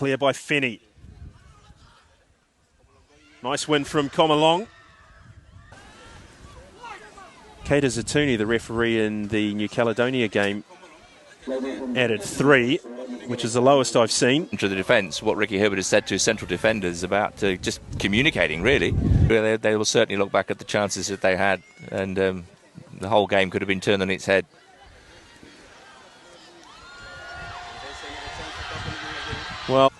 clear by Fenny. Nice win from Komolong. Kater Zatuni, the referee in the New Caledonia game, added 3, which is the lowest I've seen. To the defence, what Ricky Herbert has said to central defenders about just communicating, really. They will certainly look back at the chances that they had, and the whole game could have been turned on its head. Well,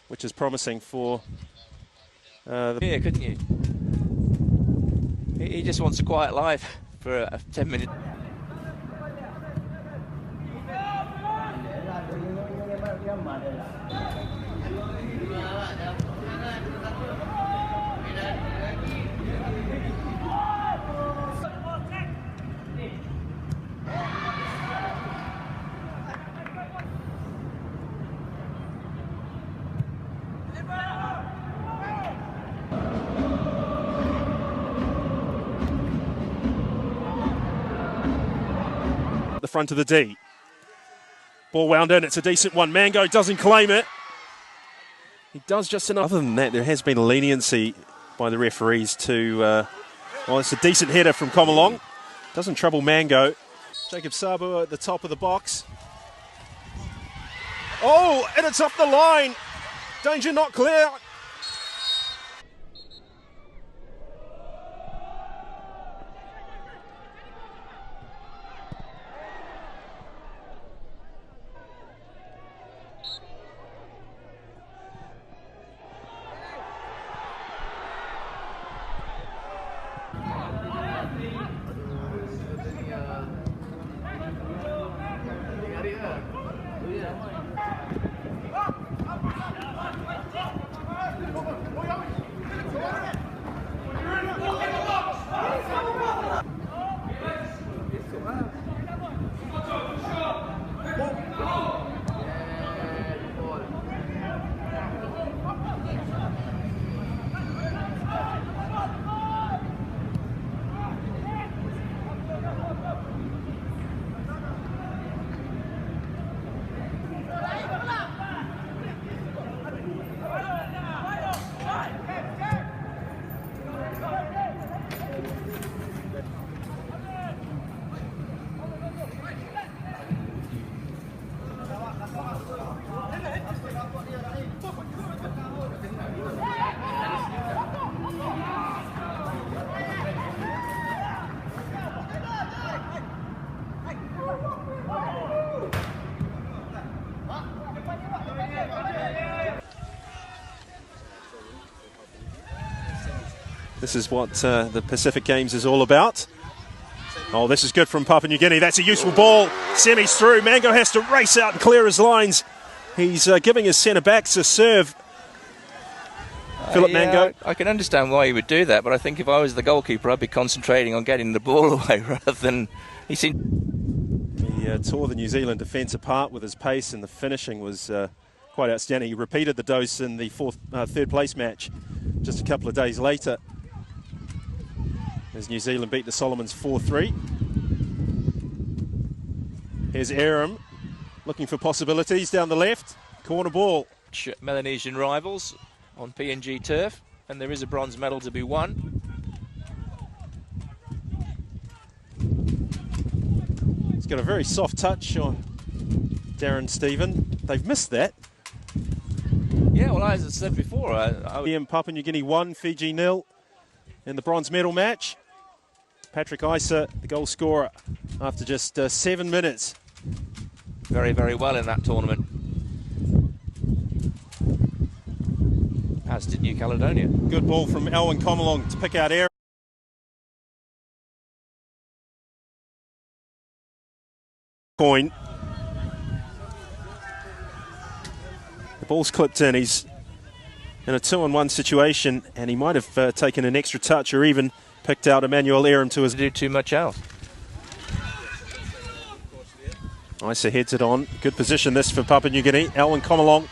which is promising for Yeah, couldn't you? He just wants a quiet life for 10 minutes. the front of the D. Ball wound in, it's a decent one. Mango doesn't claim it. He does just enough. Other than that, there has been leniency by the referees to, well, it's a decent header from Komolong. Doesn't trouble Mango. Jacob Sabu at the top of the box. Oh, and it's up the line. Danger not clear. This is what the Pacific Games is all about. Oh, this is good from Papua New Guinea. That's a useful ball. Semi's through. Mango has to race out and clear his lines. He's giving his centre-backs a serve. Philip Mango. I can understand why he would do that, but I think if I was the goalkeeper, I'd be concentrating on getting the ball away rather than... He tore the New Zealand defence apart with his pace, and the finishing was quite outstanding. He repeated the dose in the third place match just a couple of days later, as New Zealand beat the Solomons 4-3. Here's Aram looking for possibilities down the left. Corner ball. Melanesian rivals on PNG turf, and there is a bronze medal to be won. He's got a very soft touch on Darren Stephen. They've missed that. Yeah, well, as I said before, Papua New Guinea 1, Fiji 0 in the bronze medal match. Patrick Isa, the goal scorer, after just 7 minutes. Very, very well in that tournament. As did New Caledonia. Good ball from Alwin Komolong to pick out air. Coin. The ball's clipped in. He's in a 2-on-1 situation, and he might have taken an extra touch or even picked out Emmanuel Aram to his... Do too much else. Isa heads it on. Good position this for Papua New Guinea. Alwin Komolong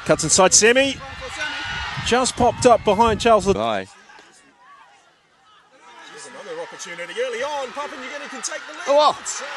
cuts inside Semi. Just popped up behind Charles. Bye. There's another opportunity early on. Papua New Guinea can take the lead. Oh, wow. Good save.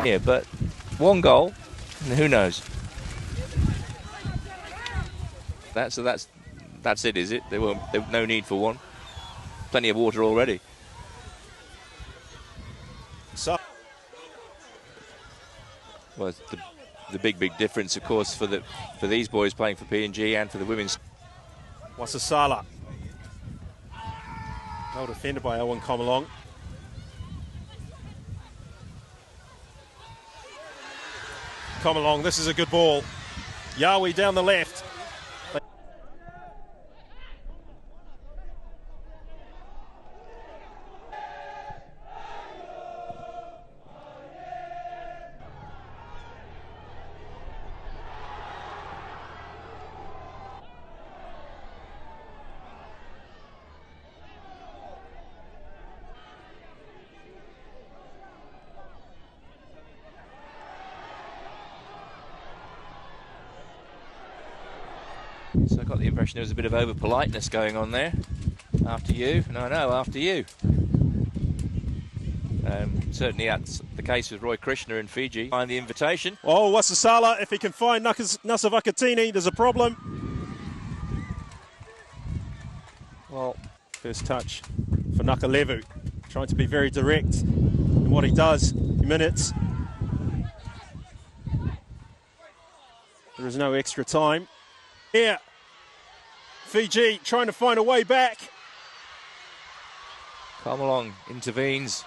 Yeah, but one goal, and who knows? That's it, is it? There no need for one. Plenty of water already. So, well, the big difference, of course, for these boys playing for PNG and for the women's. Wasasala. Well defended by Alwin Komolong. Komolong, this is a good ball. Yahweh down the left. So I got the impression there was a bit of over politeness going on there. After you, no, after you. Certainly that's the case with Roy Krishna in Fiji. Find the invitation. Oh, Wasasala, if he can find Nasavakatini, there's a problem. Well, first touch for Nakalevu, trying to be very direct in what he does in minutes. There is no extra time. Here, Fiji trying to find a way back. Komolong intervenes.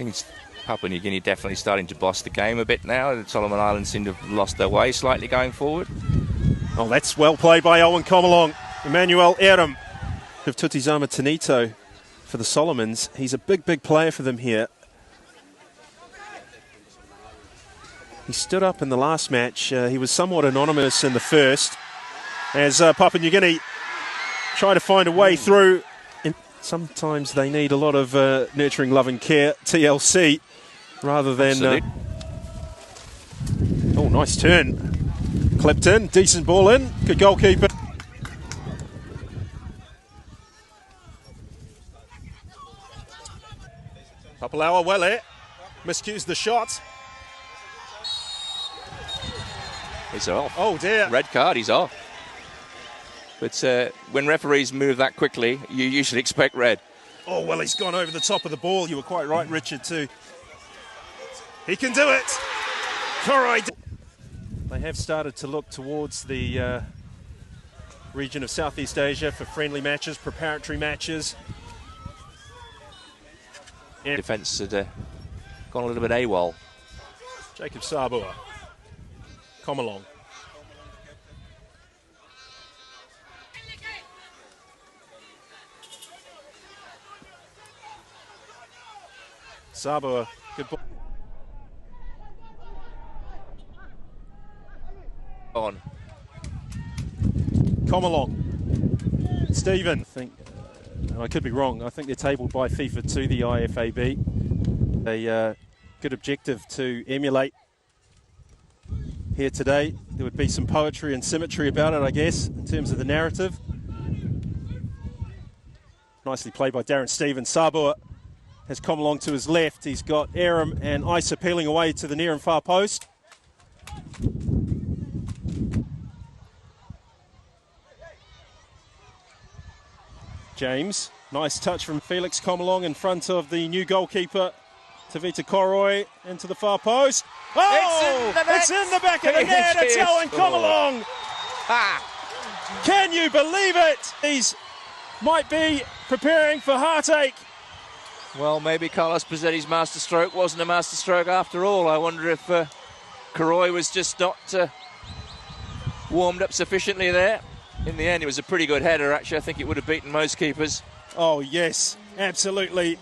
think Papua New Guinea definitely starting to boss the game a bit now. The Solomon Islands seem to have lost their way slightly going forward. Oh, that's well played by Alwin Komolong. Emmanuel Eram of Tutizama Tanito for the Solomons. He's a big, big player for them here. He stood up in the last match. He was somewhat anonymous in the first as Papua New Guinea try to find a way through. And sometimes they need a lot of nurturing, love and care, TLC, rather than... oh, nice turn. Clipped in, decent ball in, good goalkeeper. Papalaua Wele miscues the shot. He's off. Oh dear. Red card, he's off. But when referees move that quickly, you usually expect red. Oh, well, he's gone over the top of the ball. You were quite right, Richard, too. He can do it. Koroi. They have started to look towards the region of Southeast Asia for friendly matches, preparatory matches. Yeah. Defence had gone a little bit AWOL. Jacob Sabua. Komolong. Sabua, good ball. On. Komolong. Stephen. I could be wrong. I think they're tabled by FIFA to the IFAB. A good objective to emulate here today. There would be some poetry and symmetry about it, I guess, in terms of the narrative. Nicely played by Darren Stevens. Sabua has Komolong to his left. He's got Aram and Isa peeling away to the near and far post. James, nice touch from Felix Komolong in front of the new goalkeeper, Tavita Koroi, into the far post. Oh, it's in the back of the net. It's Alwin Komolong. Can you believe it? These might be preparing for heartache. Well, maybe Carlos Pizzetti's masterstroke wasn't a masterstroke after all. I wonder if Koroi was just not warmed up sufficiently there. In the end, it was a pretty good header, actually. I think it would have beaten most keepers. Oh, yes, absolutely.